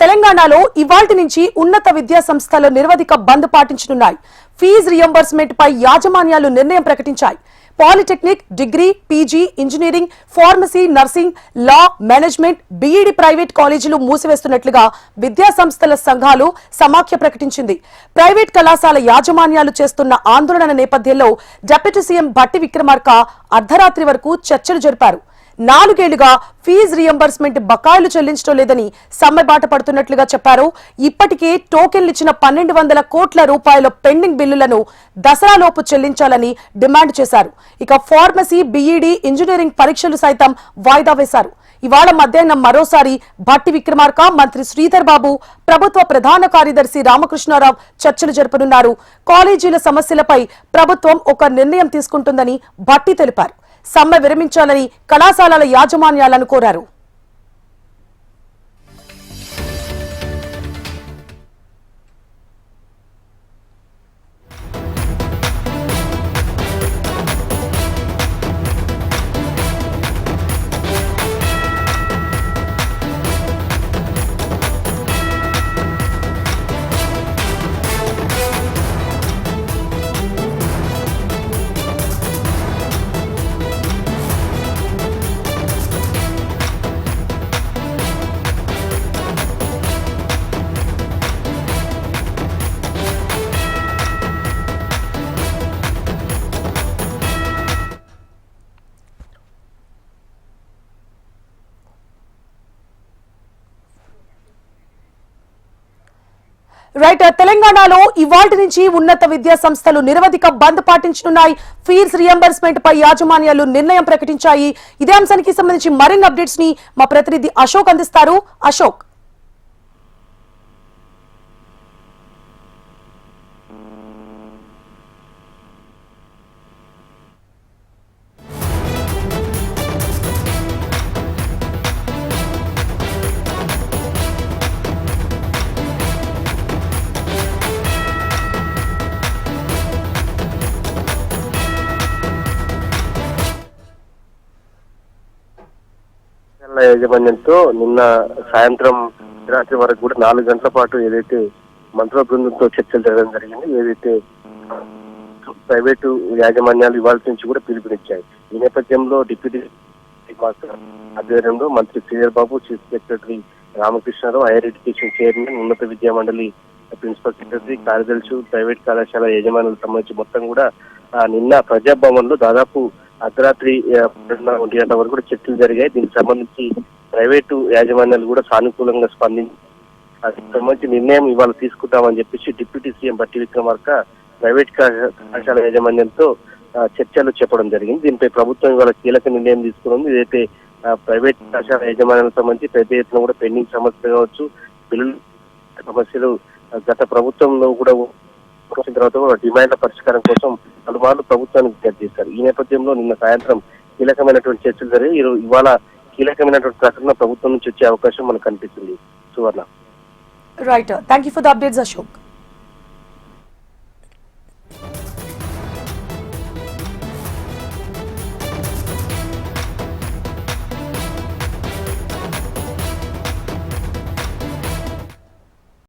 తెలంగాణలో ఇవాల్టి నుంచి ఉన్నత విద్యా సంస్థలు నిరవధిక బంద్ పాటించనున్నాయి. ఫీజు రియంబర్స్మెంట్ పై యాజమాన్యాలు నిర్ణయం ప్రకటించాయి. Polytechnic, degree, PG, engineering, pharmacy, nursing, law, management, BEd private కాలేజీలు మూసివేస్తున్నట్లుగా విద్యా సంస్థల సంఘాలు సమాఖ్య ప్రకటించింది. ప్రైవేట్ కళాశాల యాజమాన్యాలు చేస్తున్న ఆందోళన నేపథ్యంలో డిప్యూటీ సీఎం భట్టి విక్రమార్క అర్ధరాత్రి వరకు చర్చలు జరిపారు. 4 ఏళ్లుగా ఫీజు రియంబర్స్మెంట్ బకాయిలు చెల్లించడం లేదని సమ్మె బాట పడుతున్నట్లుగా చెప్పారు. ఇప్పటికే టోకెన్లు ఇచ్చిన 1200 కోట్ల రూపాయల పెండింగ్ బిల్లులను దసరాలోపు చెల్లించాలని డిమాండ్ చేశారు. ఇక ఫార్మసీ, బీఈడీ, ఇంజనీరింగ్ పరీక్షలు సైతం వాయిదా వేశారు. ఇవాళ మధ్యాహ్నం మరోసారి భట్టి విక్రమార్క, మంత్రి శ్రీధర్ బాబు, ప్రభుత్వ ప్రధాన కార్యదర్శి రామకృష్ణారావు చర్చలు జరుపనున్నారు. కాలేజీల సమస్యలపై ప్రభుత్వం ఒక నిర్ణయం తీసుకుంటుందని భట్టి తెలిపారు. సమ్మె విరమించాలని కళాశాలల యాజమాన్యాలను కోరారు. రైట్, తెలంగాణలో ఇవాల్టి నుంచి ఉన్నత విద్యా సంస్థలు నిరవధిక బంద్ పాటించనున్నాయి. ఫీజు రియంబర్స్మెంట్ పై యాజమాన్యాలు నిర్ణయం ప్రకటించాయి. ఇదే అంశానికి సంబంధించి మరిన్ని అప్డేట్స్ ని మా ప్రతినిధి అశోక్ అందిస్తారు. అశోక్, యాజమాన్యంతో నిన్న సాయంత్రం రాత్రి వరకు కూడా 4 గంటల పాటు ఏదైతే మంత్రుల బృందంతో చర్చలు జరగడం జరిగింది. ఏదైతే ప్రైవేటు యాజమాన్యాలు ఇవాళ నుంచి కూడా పిలుపునిచ్చాయి. ఈ నేపథ్యంలో డిప్యూటీ ఆధ్వర్యంలో మంత్రి Sridhar Babu, chief secretary Ramakrishna Rao, higher education chairman, ఉన్నత విద్యా మండలి ప్రిన్సిపల్ సెక్రటరీ, కార్యదర్శి, ప్రైవేట్ కళాశాల యాజమాన్యాలకు సంబంధించి మొత్తం కూడా నిన్న ప్రజాభవన్ లో దాదాపు అర్ధరాత్రి 1 గంటల వరకు కూడా చర్చలు జరిగాయి. దీనికి సంబంధించి ప్రైవేటు యాజమాన్యాలు కూడా సానుకూలంగా స్పందించి దానికి సంబంధించి నిర్ణయం ఇవాళ తీసుకుంటామని చెప్పేసి deputy CM Bhatti Vikramarka private కళాశాల యాజమాన్యంతో చర్చలు చెప్పడం జరిగింది. దీనిపై ప్రభుత్వం ఇవాళ కీలక నిర్ణయం తీసుకున్నది. ఏదైతే ప్రైవేట్ కళాశాల యాజమాన్యాలకు సంబంధించి పెద్ద ఎత్తున కూడా పెండింగ్ సమస్యలు కావచ్చు, బిల్లుల సమస్యలు గత ప్రభుత్వంలో కూడా వచ్చిన తర్వాత డిమాండ్ల పరిష్కారం కోసం పలుమార్లు ప్రభుత్వానికి విజ్ఞప్తి చేశారు. ఈ నేపథ్యంలో నిన్న సాయంత్రం కీలకమైనటువంటి చర్చలు జరిగి ఇవాళ కీలకమైనటువంటి ప్రకటన ప్రభుత్వం నుంచి వచ్చే అవకాశం మనకు కనిపిస్తుంది. Suvarna, right, thank you for the updates Ashok.